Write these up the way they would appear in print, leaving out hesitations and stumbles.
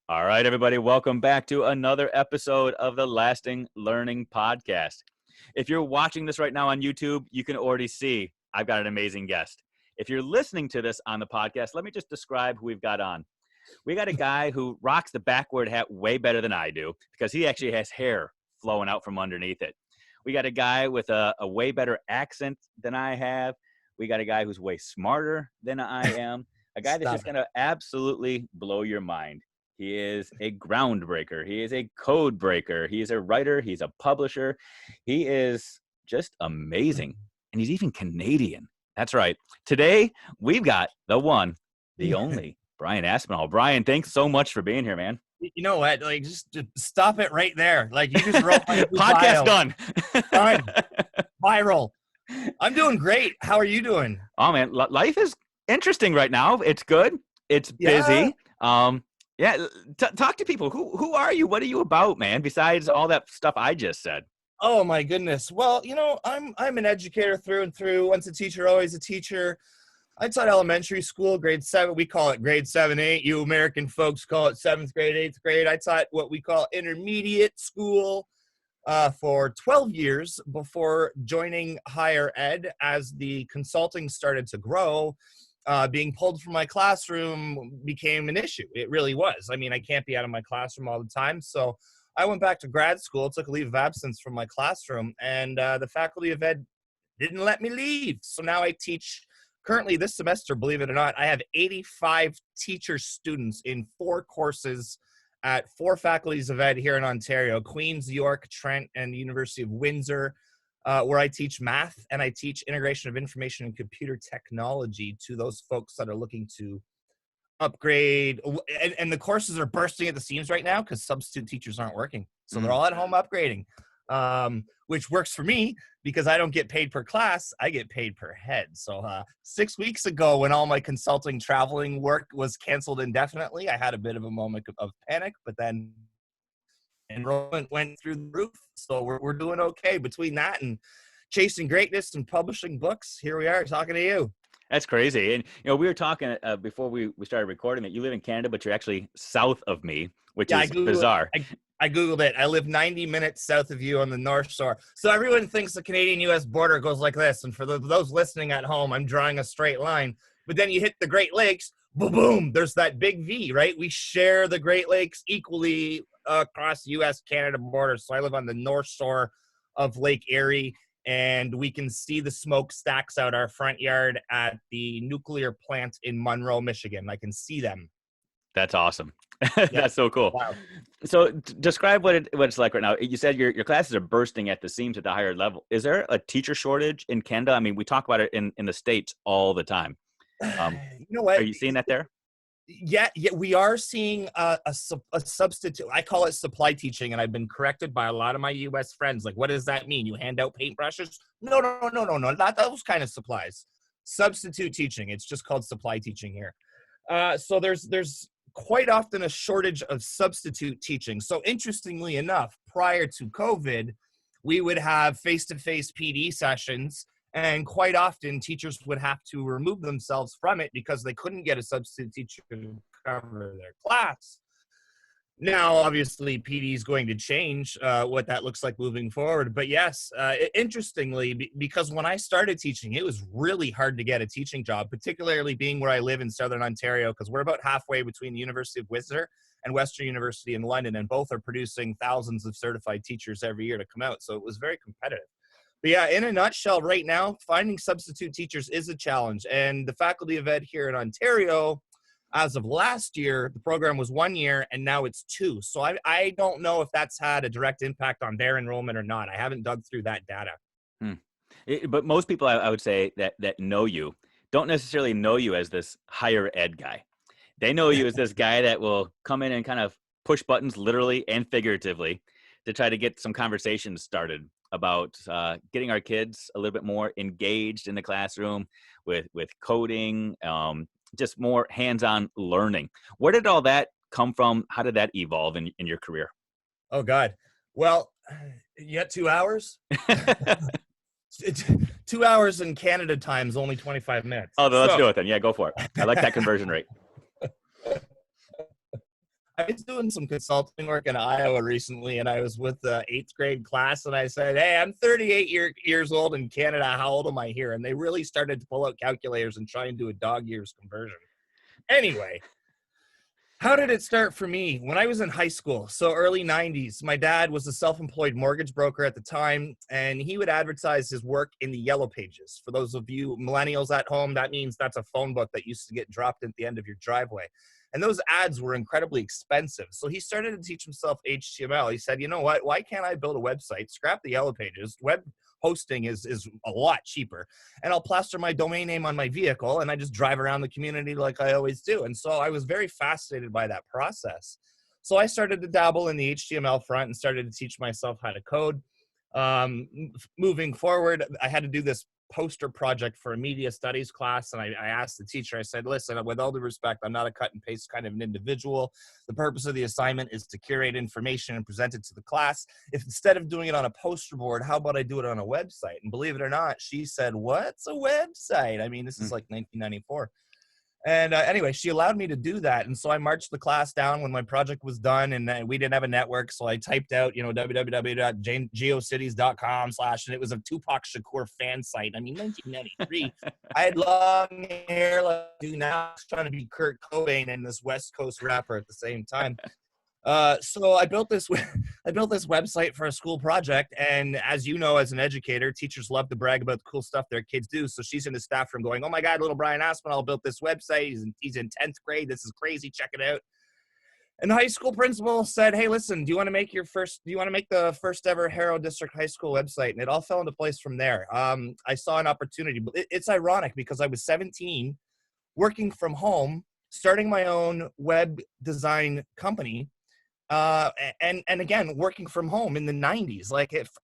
All right, everybody, welcome back to another episode of the Lasting Learning Podcast. If you're watching this right now on YouTube, you can already see I've got an amazing guest. If you're listening to this on the podcast, let me just describe who we've got on. We got a guy who rocks the backward hat way better than I do because he actually has hair flowing out from underneath it. We got a guy with a way better accent than I have. We got a guy who's way smarter than I am. A guy that's just going to absolutely blow your mind. He is a groundbreaker. He is a code breaker. He is a writer. He's a publisher. He is just amazing. And he's even Canadian. That's right. Today, we've got the one, the only, Brian Aspinall. Brian, thanks so much for being here, man. You know what? Like, just stop it right there. Like, you just wrote my podcast done. Done. Viral. I'm doing great. How are you doing? Oh, man. Life is interesting right now. It's good. It's busy. Talk to people. Who are you? What are you about, man? Besides all that stuff I just said. Oh my goodness. Well, you know, I'm an educator through and through. Once a teacher, always a teacher. I taught elementary school, grade 7. We call it grade 7, 8. You American folks call it 7th grade, 8th grade. I taught what we call intermediate school for 12 years before joining higher ed as the consulting started to grow. Being pulled from my classroom became an issue. It really was. I mean, I can't be out of my classroom all the time. So I went back to grad school, took a leave of absence from my classroom, and the faculty of ed didn't let me leave. So now I teach currently this semester, believe it or not, I have 85 teacher students in 4 courses at 4 faculties of ed here in Ontario, Queen's, York, Trent, and the University of Windsor. Where I teach math and I teach integration of information and computer technology to those folks that are looking to upgrade. And the courses are bursting at the seams right now because substitute teachers aren't working. So they're all at home upgrading, which works for me because I don't get paid per class. I get paid per head. So 6 weeks ago, when all my consulting traveling work was canceled indefinitely, I had a bit of a moment of panic, but then enrollment went through the roof. So we're doing okay between that and chasing greatness and publishing books. Here we are talking to you. That's crazy. And, you know, we were talking before we started recording that you live in Canada, but you're actually south of me, which is bizarre. I Googled it. I live 90 minutes south of you on the North Shore. So everyone thinks the Canadian-U.S. border goes like this. And for those listening at home, I'm drawing a straight line. But then you hit the Great Lakes, boom, there's that big V, right? We share the Great Lakes equally across the U.S.-Canada border. So I live on the North Shore of Lake Erie, and we can see the smokestacks out our front yard at the nuclear plant in Monroe, Michigan. I can see them. That's awesome. That's so cool. Wow. So describe what it's like right now. You said your classes are bursting at the seams at the higher level. Is there a teacher shortage in Canada? I mean, we talk about it in the States all the time. You know what? Are you seeing that there? Yeah, we are seeing a substitute. I call it supply teaching, and I've been corrected by a lot of my U.S. friends. Like, what does that mean? You hand out paintbrushes? No, not those kind of supplies. Substitute teaching. It's just called supply teaching here. So there's quite often a shortage of substitute teaching. So interestingly enough, prior to COVID, we would have face-to-face PD sessions. And quite often, teachers would have to remove themselves from it because they couldn't get a substitute teacher to cover their class. Now, obviously, PD is going to change what that looks like moving forward. But yes, interestingly, because when I started teaching, it was really hard to get a teaching job, particularly being where I live in Southern Ontario, because we're about halfway between the University of Windsor and Western University in London, and both are producing thousands of certified teachers every year to come out. So it was very competitive. But yeah, in a nutshell, right now, finding substitute teachers is a challenge. And the faculty of ed here in Ontario, as of last year, the program was 1 year, and now it's 2. So I don't know if that's had a direct impact on their enrollment or not. I haven't dug through that data. But most people, I would say, that know you don't necessarily know you as this higher ed guy. They know you as this guy that will come in and kind of push buttons literally and figuratively to try to get some conversations started about getting our kids a little bit more engaged in the classroom with coding, just more hands-on learning. Where did all that come from? How did that evolve in your career? Oh, God. Well, you got 2 hours? 2 hours in Canada time is only 25 minutes. Oh, let's do it then. Yeah, go for it. I like that conversion rate. I was doing some consulting work in Iowa recently, and I was with the 8th grade class, and I said, hey, I'm 38 years old in Canada. How old am I here? And they really started to pull out calculators and try and do a dog years conversion. Anyway, how did it start for me? When I was in high school, so early 90s, my dad was a self-employed mortgage broker at the time, and he would advertise his work in the Yellow Pages. For those of you millennials at home, that means that's a phone book that used to get dropped at the end of your driveway. And those ads were incredibly expensive. So he started to teach himself HTML. He said, you know what? Why can't I build a website, scrap the Yellow Pages? Web hosting is a lot cheaper. And I'll plaster my domain name on my vehicle, and I just drive around the community like I always do. And so I was very fascinated by that process. So I started to dabble in the HTML front and started to teach myself how to code. Moving forward, I had to do this poster project for a media studies class, and I asked the teacher, I said, listen, with all due respect, I'm not a cut and paste kind of an individual. The purpose of the assignment is to curate information and present it to the class. If instead of doing it on a poster board, how about I do it on a website? And believe it or not, she said, what's a website? I mean, this is like 1994. And anyway, she allowed me to do that. And so I marched the class down when my project was done, and we didn't have a network. So I typed out, www.geocities.com/ and it was a Tupac Shakur fan site. I mean, 1993. I had long hair like I do now, trying to be Kurt Cobain and this West Coast rapper at the same time. So I built this website for a school project, and as you know, as an educator, teachers love to brag about the cool stuff their kids do. So she's in the staff room going, "Oh my God, little Brian Aspinall built this website. He's in 10th grade. This is crazy. Check it out." And the high school principal said, "Hey, listen, do you want to make the first ever Harrow District High School website?" And it all fell into place from there. I saw an opportunity. It's ironic because I was 17, working from home, starting my own web design company. And again, working from home in the 90s,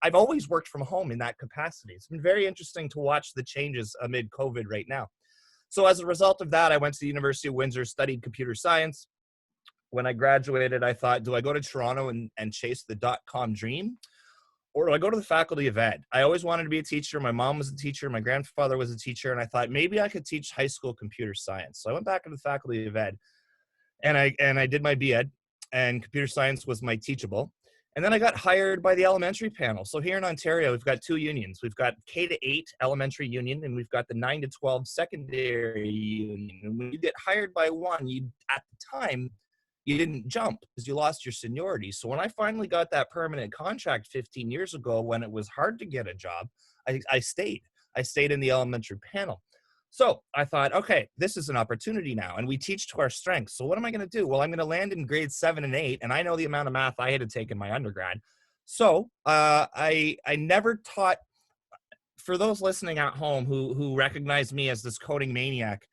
I've always worked from home in that capacity. It's been very interesting to watch the changes amid COVID right now. So as a result of that, I went to the University of Windsor, studied computer science. When I graduated, I thought, do I go to Toronto and chase the .com dream? Or do I go to the Faculty of Ed? I always wanted to be a teacher. My mom was a teacher. My grandfather was a teacher. And I thought maybe I could teach high school computer science. So I went back to the Faculty of Ed, and I did my B.Ed. And computer science was my teachable. And then I got hired by the elementary panel. So here in Ontario, we've got two unions. We've got K-8 elementary union, and we've got the 9-12 secondary union. And when you get hired by one, at the time, you didn't jump because you lost your seniority. So when I finally got that permanent contract 15 years ago, when it was hard to get a job, I stayed. I stayed in the elementary panel. So I thought, okay, this is an opportunity now, and we teach to our strengths. So what am I going to do? Well, I'm going to land in grades 7 and 8, and I know the amount of math I had to take in my undergrad. So I never taught. For those listening at home who recognize me as this coding maniac,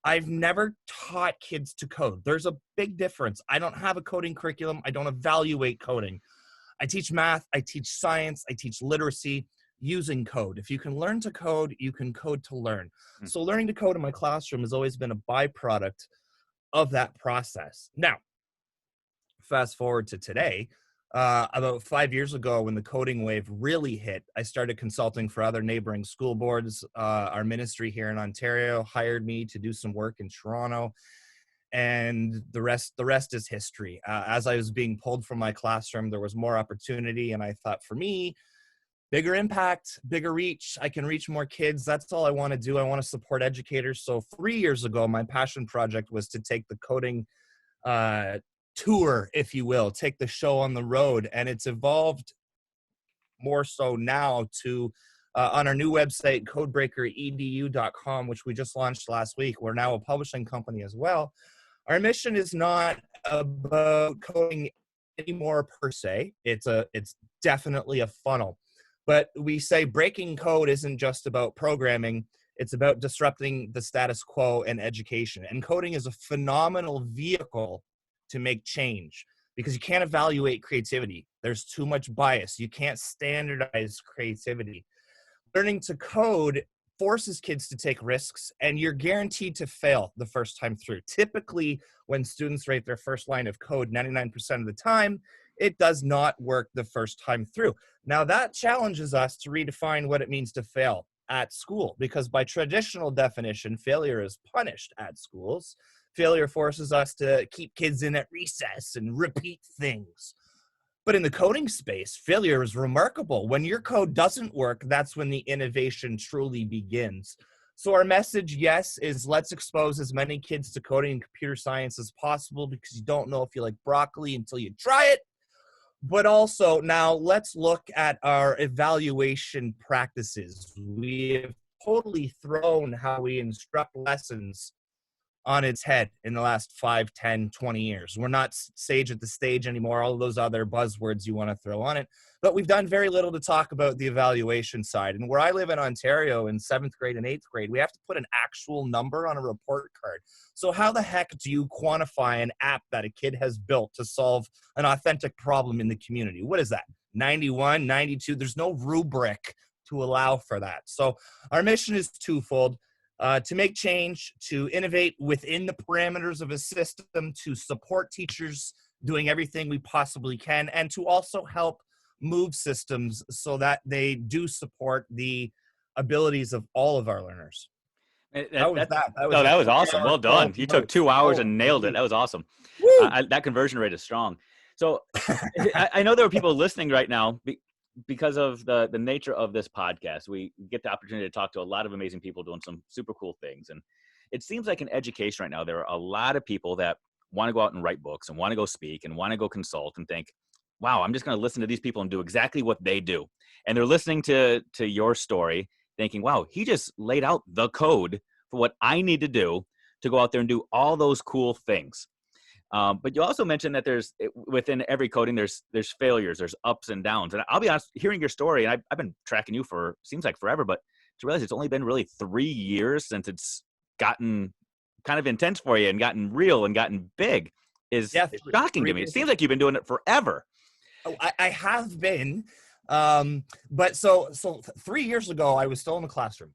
I've never taught kids to code. There's a big difference. I don't have a coding curriculum. I don't evaluate coding. I teach math. I teach science. I teach literacy using code. If you can learn to code, you can code to learn. So learning to code in my classroom has always been a byproduct of that process. Now, fast forward to today, about 5 years ago when the coding wave really hit, I started consulting for other neighboring school boards. Our ministry here in Ontario hired me to do some work in Toronto, and the rest is history. As I was being pulled from my classroom, there was more opportunity, and I thought, for me, bigger impact, bigger reach. I can reach more kids. That's all I want to do. I want to support educators. So 3 years ago, my passion project was to take the coding tour, if you will, take the show on the road. And it's evolved more so now to on our new website, codebreakeredu.com, which we just launched last week. We're now a publishing company as well. Our mission is not about coding anymore per se. It's definitely a funnel. But we say breaking code isn't just about programming. It's about disrupting the status quo in education. And coding is a phenomenal vehicle to make change because you can't evaluate creativity. There's too much bias. You can't standardize creativity. Learning to code forces kids to take risks, and you're guaranteed to fail the first time through. Typically, when students write their first line of code, 99% of the time, it does not work the first time through. Now, that challenges us to redefine what it means to fail at school, because by traditional definition, failure is punished at schools. Failure forces us to keep kids in at recess and repeat things. But in the coding space, failure is remarkable. When your code doesn't work, that's when the innovation truly begins. So our message, yes, is let's expose as many kids to coding and computer science as possible, because you don't know if you like broccoli until you try it. But also, now let's look at our evaluation practices. We have totally thrown how we instruct lessons on its head in the last 5, 10, 20 years. We're not sage at the stage anymore, all of those other buzzwords you want to throw on it. But we've done very little to talk about the evaluation side. And where I live in Ontario, in 7th grade and 8th grade, we have to put an actual number on a report card. So how the heck do you quantify an app that a kid has built to solve an authentic problem in the community? What is that? 91, 92? There's no rubric to allow for that. So our mission is twofold. To make change, to innovate within the parameters of a system, to support teachers doing everything we possibly can, and to also help move systems so that they do support the abilities of all of our learners. How was that? That was awesome. Well done. You took 2 hours and nailed it. That was awesome. That conversion rate is strong. So I know there are people listening right now because of the nature of this podcast. We get the opportunity to talk to a lot of amazing people doing some super cool things. And it seems like in education right now, there are a lot of people that want to go out and write books and want to go speak and want to go consult and think, wow, I'm just going to listen to these people and do exactly what they do. And they're listening to your story thinking, wow, he just laid out the code for what I need to do to go out there and do all those cool things. But you also mentioned that within every coding, there's failures, there's ups and downs. And I'll be honest, hearing your story, and I've been tracking you for, seems like forever, but to realize it's only been really 3 years since it's gotten kind of intense for you and gotten real and gotten big is shocking to me. It seems like you've been doing it forever. Oh, I have been. But so 3 years ago, I was still in the classroom.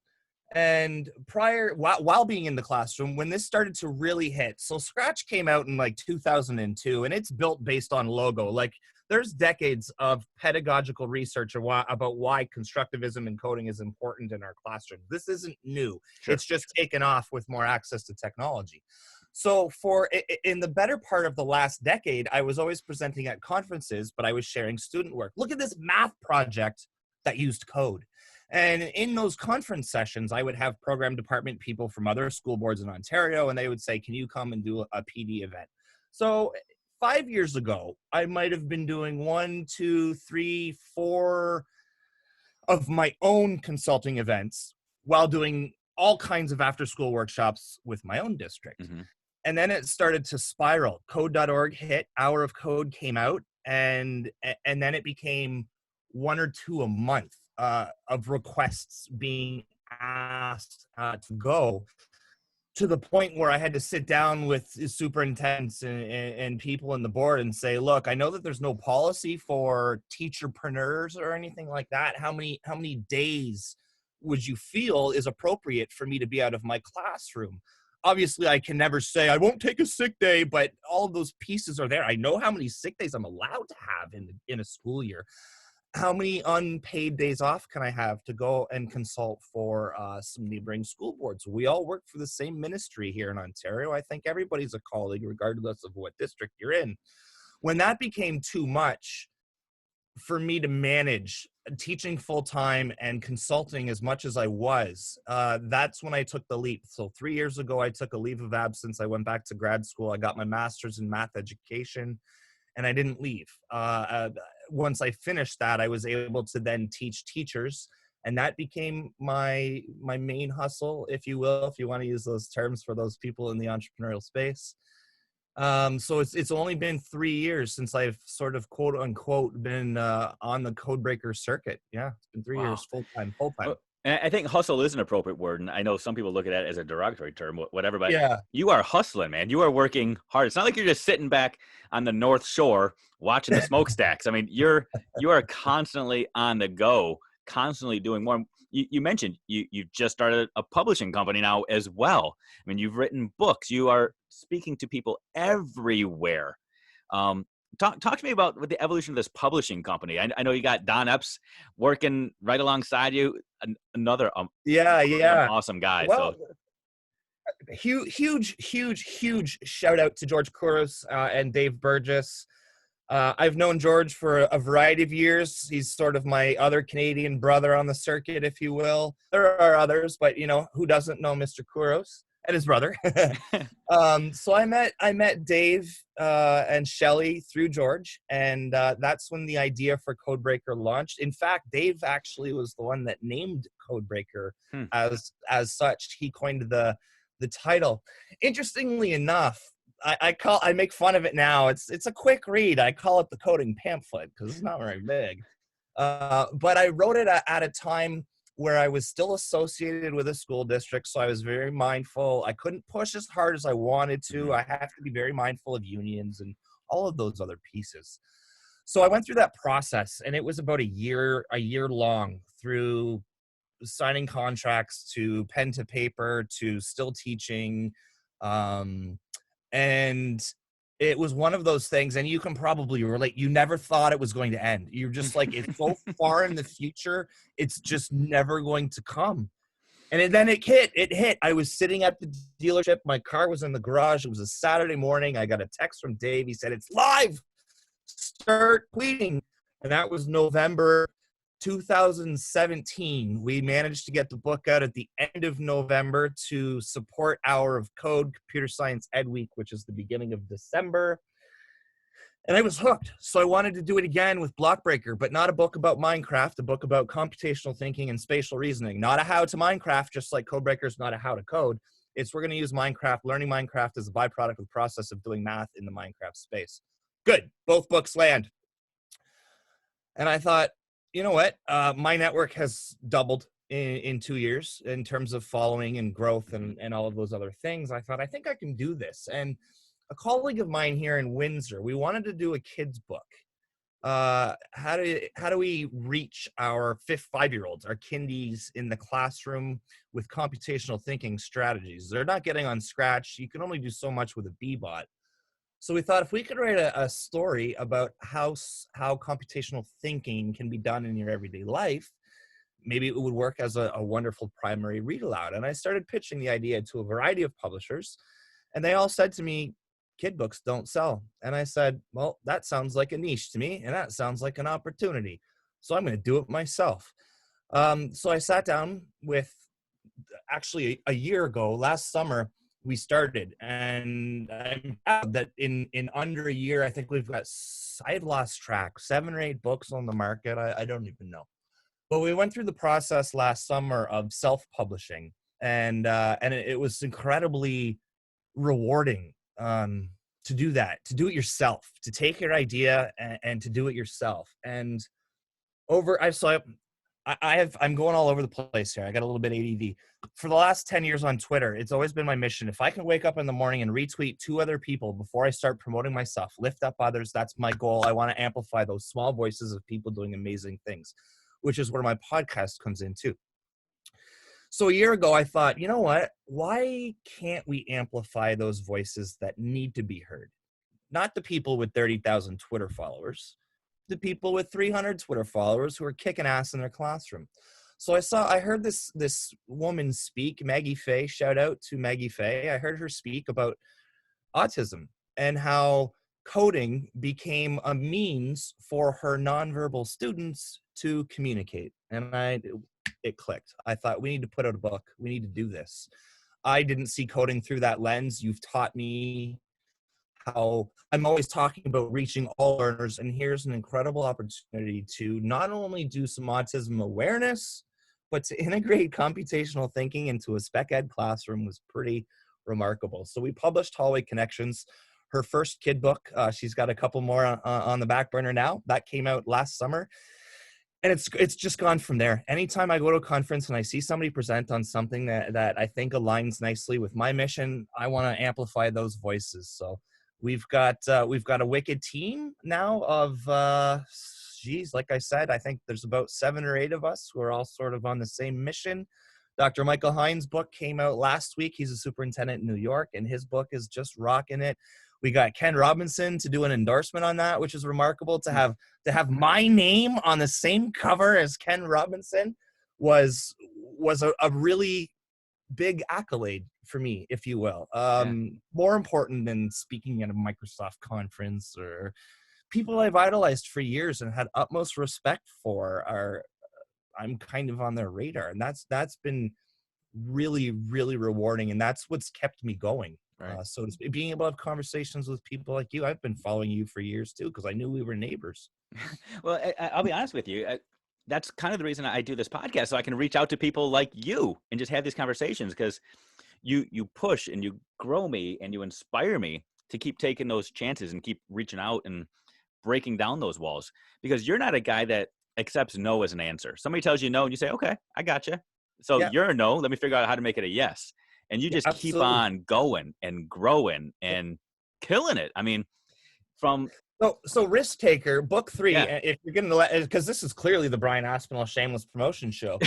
And while being in the classroom, when this started to really hit, so Scratch came out in like 2002, and it's built based on Logo. Like, there's decades of pedagogical research about why constructivism and coding is important in our classroom. This isn't new. Sure. It's just taken off with more access to technology. So in the better part of the last decade, I was always presenting at conferences, but I was sharing student work. Look at this math project that used code. And in those conference sessions, I would have program department people from other school boards in Ontario, and they would say, can you come and do a PD event? So 5 years ago, I might have been doing 1, 2, 3, 4 of my own consulting events while doing all kinds of after-school workshops with my own district. Mm-hmm. And then it started to spiral. Code.org hit, Hour of Code came out, and then it became 1 or 2 a month. Of requests being asked to go, to the point where I had to sit down with superintendents and people in the board and say, look, I know that there's no policy for teacherpreneurs or anything like that. How many days would you feel is appropriate for me to be out of my classroom? Obviously, I can never say I won't take a sick day, but all of those pieces are there. I know how many sick days I'm allowed to have in a school year. How many unpaid days off can I have to go and consult for some neighboring school boards? We all work for the same ministry here in Ontario. I think everybody's a colleague, regardless of what district you're in. When that became too much for me to manage teaching full-time and consulting as much as I was, that's when I took the leap. So 3 years ago, I took a leave of absence. I went back to grad school. I got my master's in math education, and I didn't leave. Once I finished that, I was able to then teach teachers, and that became my main hustle, if you will, if you want to use those terms for those people in the entrepreneurial space. So it's only been 3 years since I've sort of quote unquote been on the Codebreaker circuit. Yeah, it's been 3 years full time. Well, and I think hustle is an appropriate word, and I know some people look at it as a derogatory term, whatever, but yeah, you are hustling, man. You are working hard. It's not like you're just sitting back on the North Shore watching the smokestacks. I mean, you are constantly on the go, constantly doing more. You mentioned you just started a publishing company now as well. I mean, you've written books. You are speaking to people everywhere. Talk to me about the evolution of this publishing company. I know you got Don Epps working right alongside you. Another awesome guy. Well, Huge shout out to George Couros and Dave Burgess. I've known George for a variety of years. He's sort of my other Canadian brother on the circuit, if you will. There are others, but who doesn't know Mr. Couros and his brother? So I met Dave and Shelly through George, and that's when the idea for Codebreaker launched. In fact, Dave actually was the one that named Codebreaker as such. He coined the title. Interestingly enough, I make fun of it now. It's a quick read. I call it the coding pamphlet because it's not very big. But I wrote it at a time where I was still associated with a school district, so I was very mindful. I couldn't push as hard as I wanted to. I have to be very mindful of unions and all of those other pieces. So I went through that process, and it was about a year long, through signing contracts to pen to paper to still teaching. And it was one of those things, and you can probably relate. You never thought it was going to end. You're just like, it's so far in the future, it's just never going to come. And then it hit. I was sitting at the dealership. My car was in the garage. It was a Saturday morning. I got a text from Dave. He said, "It's live. Start tweeting." And that was November 2017. We managed to get the book out at the end of November to support Hour of Code, Computer Science Ed Week, which is the beginning of December. And I was hooked. So I wanted to do it again with Blockbreaker, but not a book about Minecraft, a book about computational thinking and spatial reasoning. Not a how to Minecraft, just like Codebreaker is not a how to code. It's we're going to use Minecraft, learning Minecraft as a byproduct of the process of doing math in the Minecraft space. Good. Both books land. And I thought, you know what? My network has doubled in 2 years in terms of following and growth and all of those other things. I thought, I think I can do this. And a colleague of mine here in Windsor, we wanted to do a kid's book. How do we reach our 5-year-olds, our kindies in the classroom with computational thinking strategies? They're not getting on Scratch. You can only do so much with a Bbot. So we thought if we could write a story about how computational thinking can be done in your everyday life, maybe it would work as a wonderful primary read aloud. And I started pitching the idea to a variety of publishers, and they all said to me, "Kid books don't sell." And I said, well, that sounds like a niche to me, and that sounds like an opportunity. So I'm going to do it myself. So I sat down with, actually a year ago, last summer, we started, and I'm proud that in under a year, I think we've got, I had lost track, 7 or 8 books on the market. I don't even know. But we went through the process last summer of self-publishing, and it was incredibly rewarding to do that, to do it yourself, to take your idea and to do it yourself. And I'm going all over the place here. I got a little bit ADD. For the last 10 years on Twitter, it's always been my mission. If I can wake up in the morning and retweet 2 other people before I start promoting myself, lift up others, that's my goal. I want to amplify those small voices of people doing amazing things, which is where my podcast comes in too. So a year ago, I thought, you know what? Why can't we amplify those voices that need to be heard? Not the people with 30,000 Twitter followers, the people with 300 Twitter followers who are kicking ass in their classroom. So I heard this woman speak, Maggie Fay, shout out to Maggie Fay. I heard her speak about autism and how coding became a means for her nonverbal students to communicate. And it clicked. I thought, we need to put out a book. We need to do this. I didn't see coding through that lens. You've taught me how I'm always talking about reaching all learners, and here's an incredible opportunity to not only do some autism awareness, but to integrate computational thinking into a spec ed classroom was pretty remarkable. So we published Hallway Connections, her first kid book. She's got a couple more on the back burner now. That came out last summer. And it's just gone from there. Anytime I go to a conference and I see somebody present on something that I think aligns nicely with my mission, I want to amplify those voices. So we've got a wicked team now of, like I said, I think there's about 7 or 8 of us who are all sort of on the same mission. Dr. Michael Hines' book came out last week. He's a superintendent in New York, and his book is just rocking it. We got Ken Robinson to do an endorsement on that, which is remarkable. To have my name on the same cover as Ken Robinson was a really big accolade for me, if you will. Yeah. More important than speaking at a Microsoft conference, or people I've idolized for years and had utmost respect for are, I'm kind of on their radar. And that's been really, really rewarding. And that's what's kept me going. Right. So to speak, being able to have conversations with people like you. I've been following you for years too, because I knew we were neighbors. Well, I'll be honest with you. That's kind of the reason I do this podcast, so I can reach out to people like you and just have these conversations, because you push and you grow me and you inspire me to keep taking those chances and keep reaching out and breaking down those walls, because you're not a guy that accepts no as an answer. Somebody tells you no and you say, okay, I got you. So Yeah, you're a no. Let me figure out how to make it a yes. And you yeah, just keep absolutely. on going and growing and killing it. I mean, from, So Risk Taker, book 3, yeah. if you're going to let, because this is clearly the Brian Aspinall shameless promotion show.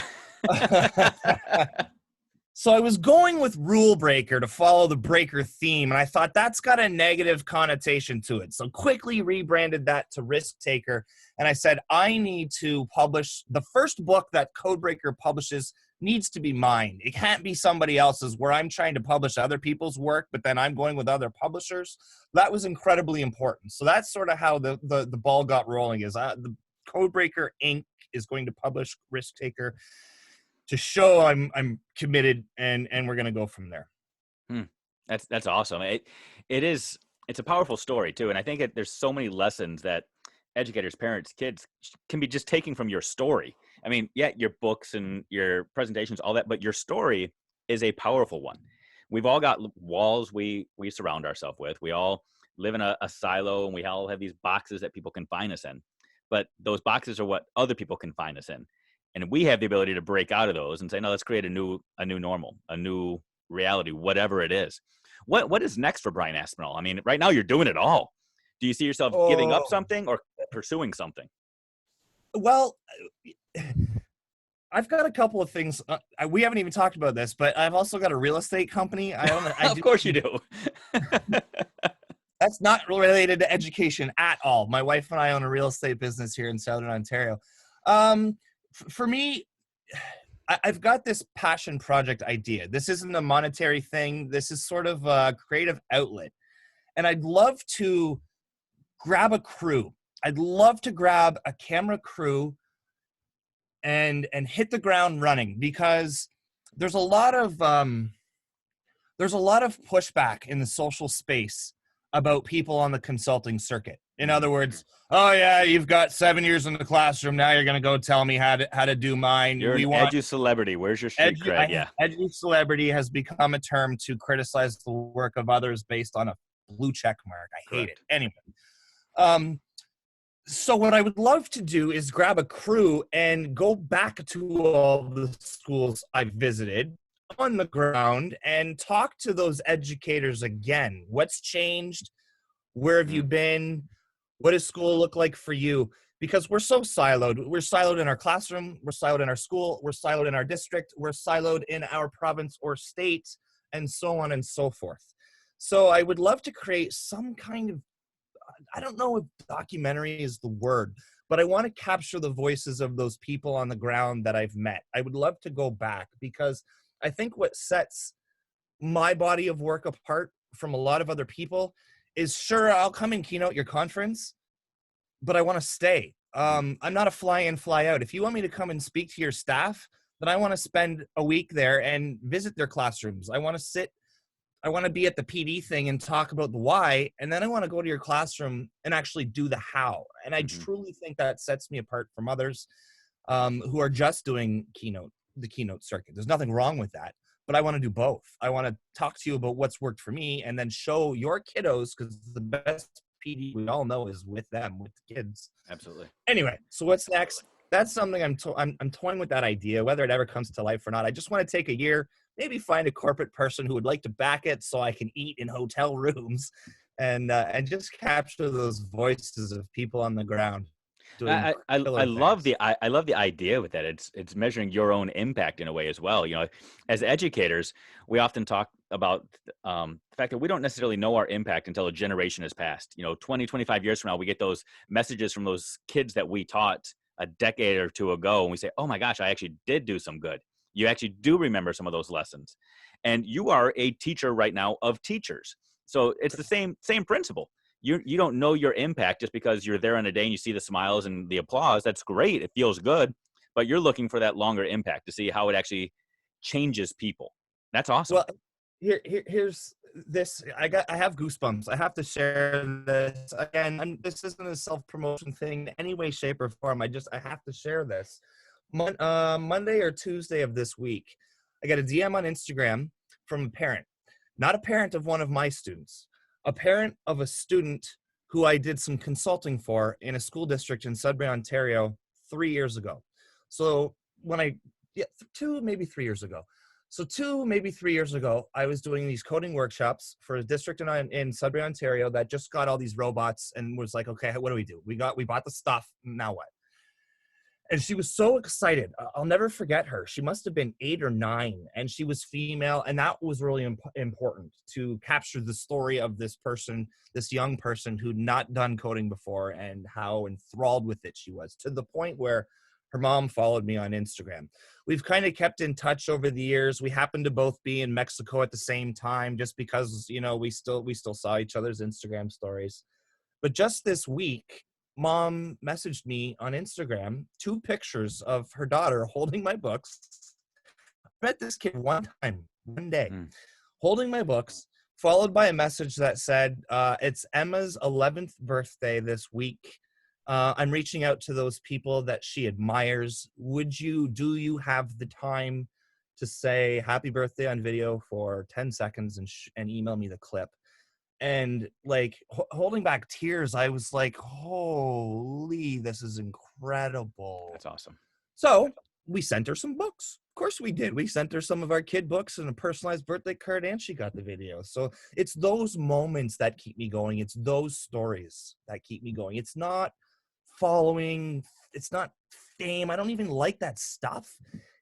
So I was going with Rule Breaker to follow the Breaker theme, and I thought that's got a negative connotation to it. So quickly rebranded that to Risk Taker, and I said, I need to publish the first book that Codebreaker publishes needs to be mine. It can't be somebody else's where I'm trying to publish other people's work, but then I'm going with other publishers. That was incredibly important. So that's sort of how the ball got rolling, is the Codebreaker Inc. is going to publish Risk Taker to show I'm committed, and we're gonna go from there. Hmm. That's awesome. It's a powerful story too, and I think there's so many lessons that educators, parents, kids can be just taking from your story. I mean, yeah, your books and your presentations, all that, but your story is a powerful one. We've all got walls we surround ourselves with. We all live in a silo, and we all have these boxes that people confine us in. But those boxes are what other people confine us in, and we have the ability to break out of those and say, no, let's create a new normal, a new reality, whatever it is. What is next for Brian Aspinall? I mean, right now you're doing it all. Do you see yourself giving up Oh, something or pursuing something? well, I've got a couple of things. We haven't even talked about this, but I've also got a real estate company. I Of do. course you do. That's not related to education at all. My wife and I own a real estate business here in Southern Ontario. For me, I've got this passion project idea. This isn't a monetary thing. This is sort of a creative outlet. And I'd love to grab a crew. I'd love to grab a camera crew and hit the ground running, because there's a lot of pushback in the social space about people on the consulting circuit. In other words, oh yeah, you've got 7 years in the classroom. Now you're going to go tell me how to do mine. You're We an want edu celebrity. Where's your street cred? Yeah. edu celebrity has become a term to criticize the work of others based on a blue check mark. I hate it. Correct. Anyway, um, so what I would love to do is grab a crew and go back to all the schools I've visited on the ground and talk to those educators again. What's changed? Where have you Mhm. been? What does school look like for you? Because we're so siloed. We're siloed in our classroom. We're siloed in our school. We're siloed in our district. We're siloed in our province or state, and so on and so forth. So I would love to create some kind of, I don't know if documentary is the word, but I want to capture the voices of those people on the ground that I've met. I would love to go back, because I think what sets my body of work apart from a lot of other people is, sure, I'll come and keynote your conference, but I want to stay. Mhm. I'm not a fly in, fly out. If you want me to come and speak to your staff, then I want to spend a week there and visit their classrooms. I want to be at the PD thing and talk about the why, and then I want to go to your classroom and actually do the how. And I Mhm. truly think that sets me apart from others who are just doing the keynote circuit. There's nothing wrong with that, but I want to do both. I want to talk to you about what's worked for me, and then show your kiddos, because the best PD we all know is with them, with the kids. Absolutely. Anyway, so what's next? That's something I'm toying with that idea, whether it ever comes to life or not. I just want to take a year, maybe find a corporate person who would like to back it, so I can eat in hotel rooms, and just capture those voices of people on the ground doing I killer love things. I love the idea with that. It's measuring your own impact in a way as well. You know, as educators, we often talk about the fact that we don't necessarily know our impact until a generation has passed. You know, 20, 25 years from now, we get those messages from those kids that we taught a decade or two ago, and we say, "Oh my gosh, I actually did do some good." You actually do remember some of those lessons. And you are a teacher right now of teachers. So it's the same principle. You don't know your impact just because you're there on a day and you see the smiles and the applause. That's great. It feels good. But you're looking for that longer impact to see how it actually changes people. That's awesome. Well, here's this. I have goosebumps. I have to share this again. This isn't a self-promotion thing in any way, shape, or form. I have to share this. Monday or Tuesday of this week, I got a DM on Instagram from a parent, not a parent of one of my students, a parent of a student who I did some consulting for in a school district in Sudbury, Ontario, 3 years ago. So maybe 3 years ago. So 3 years ago, I was doing these coding workshops for a district in Sudbury, Ontario that just got all these robots and was like, okay, what do we do? We bought the stuff. Now what? And she was so excited. I'll never forget her. She must have been 8 or 9, and she was female. And that was really important to capture the story of this person, this young person who'd not done coding before, and how enthralled with it she was, to the point where her mom followed me on Instagram. We've kind of kept in touch over the years. We happened to both be in Mexico at the same time, just because, we still saw each other's Instagram stories. But just this week, Mom messaged me on Instagram 2 pictures of her daughter holding my books. I met this kid one day, holding my books, followed by a message that said, it's Emma's 11th birthday this week. I'm reaching out to those people that she admires. Do you have the time to say happy birthday on video for 10 seconds and email me the clip? And like holding back tears, I was like, holy, this is incredible. That's awesome. So we sent her some books. Of course we did. We sent her some of our kid books and a personalized birthday card, and she got the video. So it's those moments that keep me going. It's those stories that keep me going. It's not following. It's not fame. I don't even like that stuff.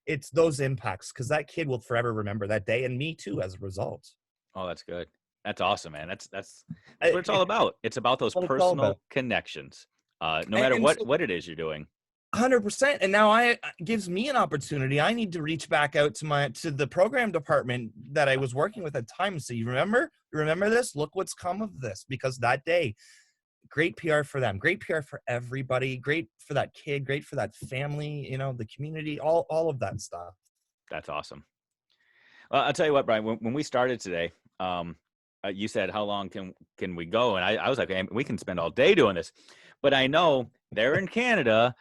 It's those impacts, because that kid will forever remember that day, and me too as a result. Oh, that's good. That's awesome, man. That's what it's all about. It's about those personal connections, no matter what it is you're doing. 100%. And now it gives me an opportunity. I need to reach back out to the program department that I was working with at the time and say, you remember this? Look what's come of this. Because that day, great PR for them, great PR for everybody, great for that kid, great for that family, the community, all of that stuff. That's awesome. Well, I'll tell you what, Brian, when we started today, you said, how long can we go? And I was like, hey, we can spend all day doing this. But I know they're in Canada,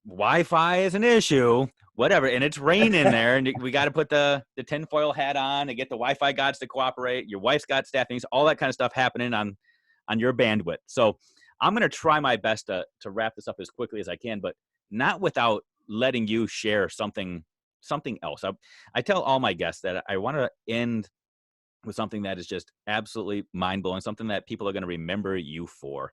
Wi-Fi is an issue, whatever. And it's raining there. And we got to put the tinfoil hat on and get the Wi-Fi gods to cooperate. Your wife's got staff things, all that kind of stuff happening on your bandwidth. So I'm going to try my best to wrap this up as quickly as I can, but not without letting you share something else. I tell all my guests that I want to end with something that is just absolutely mind-blowing, something that people are going to remember you for.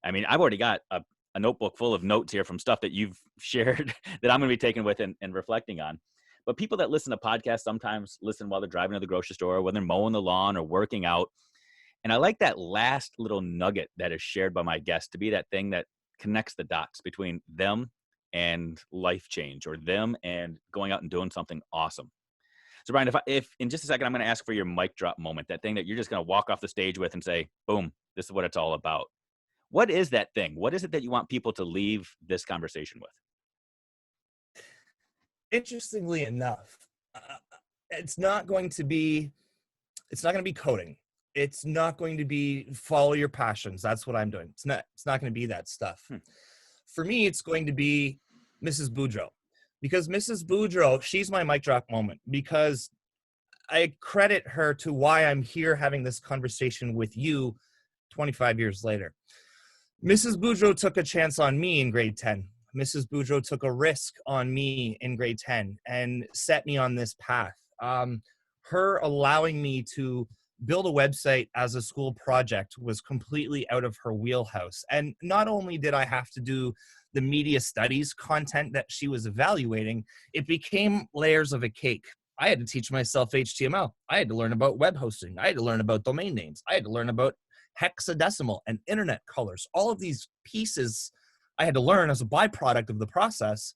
I mean, I've already got a notebook full of notes here from stuff that you've shared that I'm going to be taking with and reflecting on. But people that listen to podcasts sometimes listen while they're driving to the grocery store, when they're mowing the lawn or working out. And I like that last little nugget that is shared by my guests to be that thing that connects the dots between them and life change, or them and going out and doing something awesome. So Brian, if in just a second, I'm going to ask for your mic drop moment, that thing that you're just going to walk off the stage with and say, boom, this is what it's all about. What is that thing? What is it that you want people to leave this conversation with? Interestingly enough, it's not going to be coding. It's not going to be follow your passions. That's what I'm doing. It's not going to be that stuff. For me, it's going to be Mrs. Boudreau. Because Mrs. Boudreau, she's my mic drop moment, because I credit her to why I'm here having this conversation with you 25 years later. Mrs. Boudreau took a chance on me in grade 10. Mrs. Boudreau took a risk on me in grade 10 and set me on this path. Her allowing me to build a website as a school project was completely out of her wheelhouse. And not only did I have to do the media studies content that she was evaluating, it became layers of a cake. I had to teach myself HTML. I had to learn about web hosting. I had to learn about domain names. I had to learn about hexadecimal and internet colors. All of these pieces I had to learn as a byproduct of the process.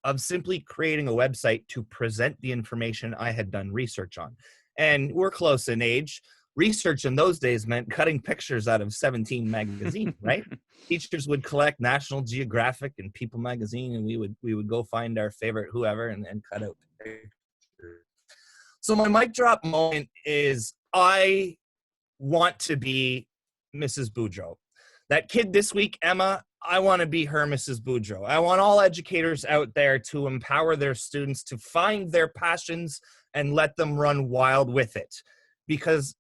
of simply creating a website to present the information I had done research on. And we're close in age. Research in those days meant cutting pictures out of 17 magazine, right? Teachers would collect National Geographic and People magazine, and we would go find our favorite whoever and cut out pictures. So my mic drop moment is I want to be Mrs. Boudreaux. That kid this week, Emma, I want to be her Mrs. Boudreaux. I want all educators out there to empower their students to find their passions and let them run wild with it. Because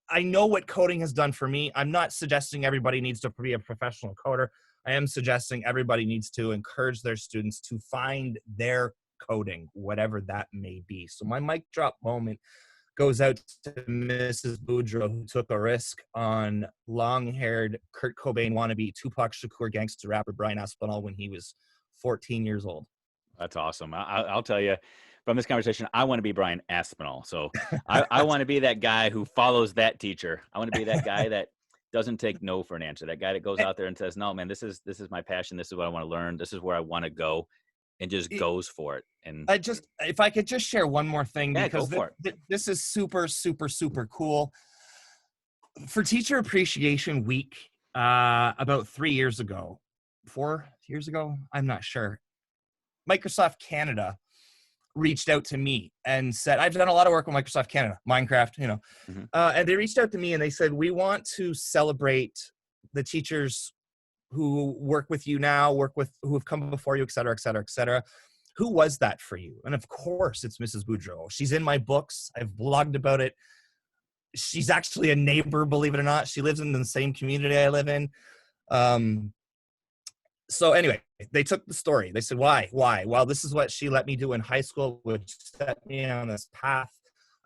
I know what coding has done for me. I'm not suggesting everybody needs to be a professional coder. I am suggesting everybody needs to encourage their students to find their coding, whatever that may be. So my mic drop moment goes out to Mrs. Boudreaux, who took a risk on long-haired Kurt Cobain wannabe Tupac Shakur gangster rapper Brian Aspinall when he was 14 years old. That's awesome. I'll tell you from this conversation, I want to be Brian Aspinall. So I want to be that guy who follows that teacher. I want to be that guy that doesn't take no for an answer. That guy that goes out there and says, no, man, this is my passion. This is what I want to learn. This is where I want to go, and just goes for it. And if I could just share one more thing, because this is super, super, super cool. For Teacher Appreciation Week, about 4 years ago, I'm not sure, Microsoft Canada reached out to me and said, I've done a lot of work with Microsoft Canada, Minecraft, and they reached out to me and they said, we want to celebrate the teachers who work with you now, who have come before you, et cetera, et cetera, et cetera. Who was that for you? And of course, it's Mrs. Boudreaux. She's in my books. I've blogged about it. She's actually a neighbor, believe it or not. She lives in the same community I live in. So anyway, they took the story. They said, why? Well, this is what she let me do in high school, which set me on this path.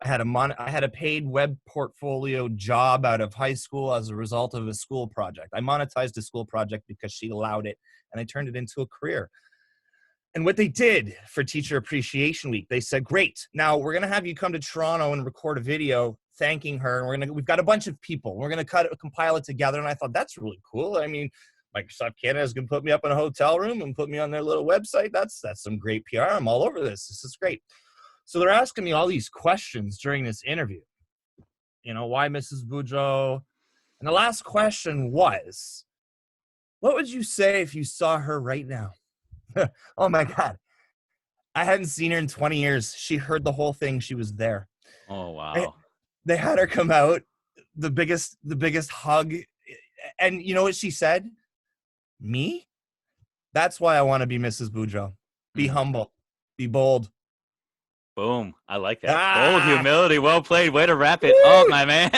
I had a paid web portfolio job out of high school as a result of a school project. I monetized a school project because she allowed it, and I turned it into a career. And what they did for Teacher Appreciation Week, they said, great, now we're going to have you come to Toronto and record a video thanking her. And we've got a bunch of people. We're going to compile it together. And I thought, that's really cool. I mean, Microsoft Canada is going to put me up in a hotel room and put me on their little website. That's some great PR. I'm all over this. This is great. So they're asking me all these questions during this interview. Why Mrs. Boudreaux? And the last question was, what would you say if you saw her right now? Oh my God. I hadn't seen her in 20 years. She heard the whole thing. She was there. Oh, wow. They had her come out, the biggest hug. And you know what she said? Me? That's why I want to be Mrs. Boudreaux. Be humble. Be bold. Boom. I like that. Bold humility. Well played. Way to wrap it up, my man.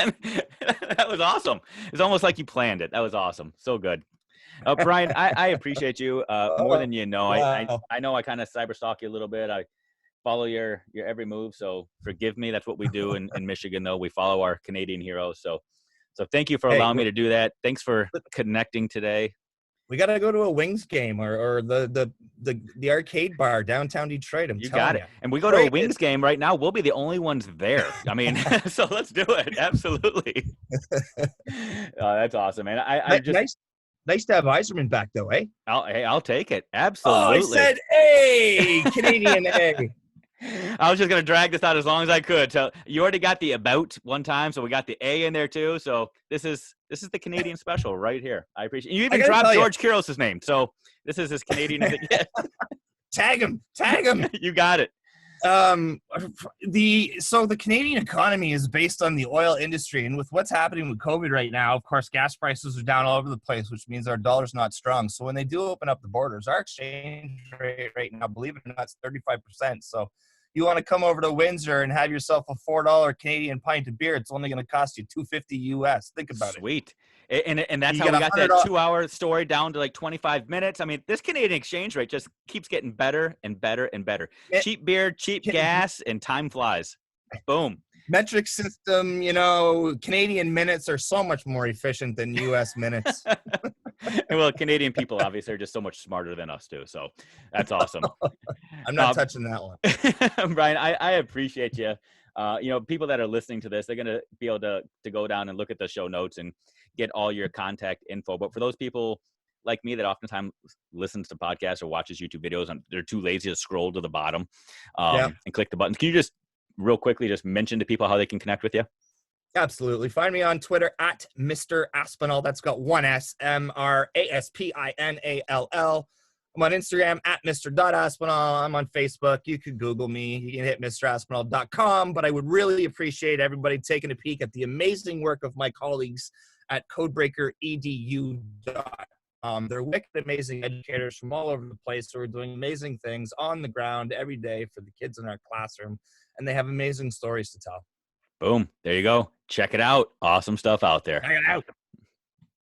That was awesome. It's almost like you planned it. That was awesome. So good. Brian, I appreciate you more than you know. Wow. I know I kind of cyberstalk you a little bit. I follow your every move, so forgive me. That's what we do in Michigan, though. We follow our Canadian heroes. So thank you for allowing me to do that. Thanks for connecting today. We got to go to a Wings game or the arcade bar downtown Detroit. You got it. And we go to a Wings game right now. We'll be the only ones there. I mean, so let's do it. Absolutely. That's awesome, man. I just nice to have Iserman back, though, eh? I'll take it. Absolutely. Oh, I said, hey, Canadian A. I was just going to drag this out as long as I could. So you already got the about one time, so we got the A in there too. So this is the Canadian special right here. I appreciate it. You even dropped George Kiros' name. So this is as Canadian as it gets. Tag him. You got it. The Canadian economy is based on the oil industry, and with what's happening with COVID right now, of course, gas prices are down all over the place, which means our dollar's not strong. So when they do open up the borders, our exchange rate right now, believe it or not, is 35%. So you want to come over to Windsor and have yourself a $4 Canadian pint of beer, it's only going to cost you $2.50 US. Think about it. Sweet. And that's how we got that 2-hour story down to like 25 minutes. I mean, this Canadian exchange rate just keeps getting better and better and better. Cheap beer, cheap gas, and time flies. Boom. Metric system, Canadian minutes are so much more efficient than US minutes. Well, Canadian people obviously are just so much smarter than us too. So that's awesome. I'm not touching that one. Brian, I appreciate you. People that are listening to this, they're going to be able to go down and look at the show notes and get all your contact info. But for those people like me that oftentimes listens to podcasts or watches YouTube videos and they're too lazy to scroll to the bottom and click the buttons. Can you just real quickly just mention to people how they can connect with you? Absolutely. Find me on Twitter at Mr. Aspinall. That's got one S, Mraspinall. I'm on Instagram at Mr.Aspinall. I'm on Facebook. You can Google me. You can hit MrAspinall.com. But I would really appreciate everybody taking a peek at the amazing work of my colleagues at codebreakeredu. They're wicked amazing educators from all over the place who are doing amazing things on the ground every day for the kids in our classroom. And they have amazing stories to tell. Boom. There you go. Check it out. Awesome stuff out there. Check it out.